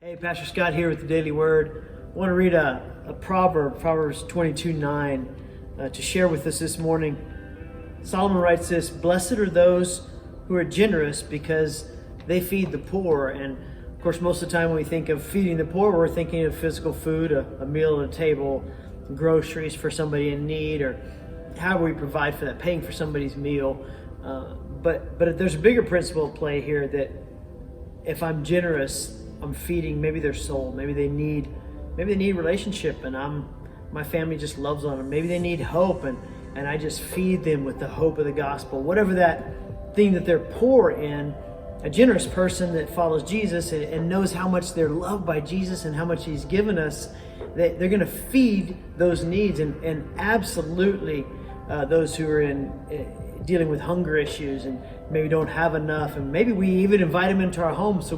Hey, Pastor Scott here with the Daily Word. I want to read a proverb, Proverbs 22:9, to share with us this morning. Solomon writes this: "Blessed are those who are generous because they feed the poor." And of course, most of the time when we think of feeding the poor, we're thinking of physical food, a meal at a table, groceries for somebody in need, or how we provide for that, paying for somebody's meal. But there's a bigger principle at play here, that if I'm generous, I'm feeding maybe their soul. Maybe they need relationship, and my family just loves on them. Maybe they need hope, and I just feed them with the hope of the gospel. Whatever that thing that they're poor in, a generous person that follows Jesus and knows how much they're loved by Jesus and how much He's given us, they're going to feed those needs, and absolutely those who are dealing with hunger issues and maybe don't have enough, and maybe we even invite them into our home. So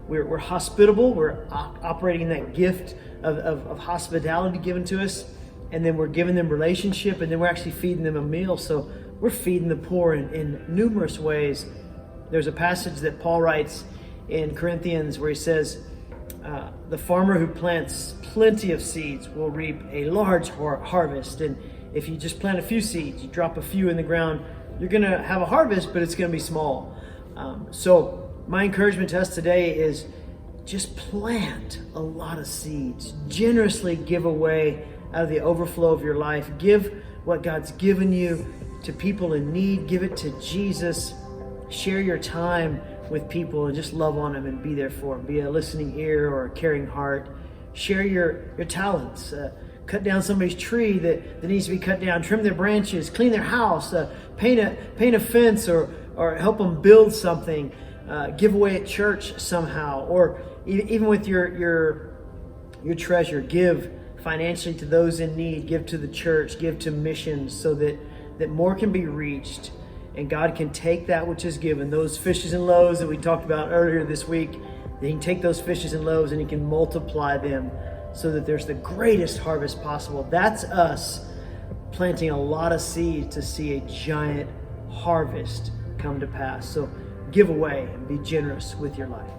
we're hospitable. We're operating in that gift of hospitality given to us, and then we're giving them relationship, and then we're actually feeding them a meal. So we're feeding the poor in numerous ways. There's a passage that Paul writes in Corinthians where he says, the farmer who plants plenty of seeds will reap a large harvest. And if you just plant a few seeds, you drop a few in the ground, you're going to have a harvest, but it's going to be small. So my encouragement to us today is just plant a lot of seeds. Generously give away out of the overflow of your life. Give what God's given you to people in need. Give it to Jesus. Share your time with people and just love on them and be there for them. Be a listening ear or a caring heart. Share your talents. Cut down somebody's tree that needs to be cut down. Trim their branches. Clean their house. Paint a fence or help them build something. Give away at church somehow, or even with your treasure. Give financially to those in need. Give to the church. Give to missions, so that more can be reached, and God can take that which is given, those fishes and loaves that we talked about earlier this week. That He can take those fishes and loaves and He can multiply them, so that there's the greatest harvest possible. That's us planting a lot of seeds to see a giant harvest come to pass. So give away and be generous with your life.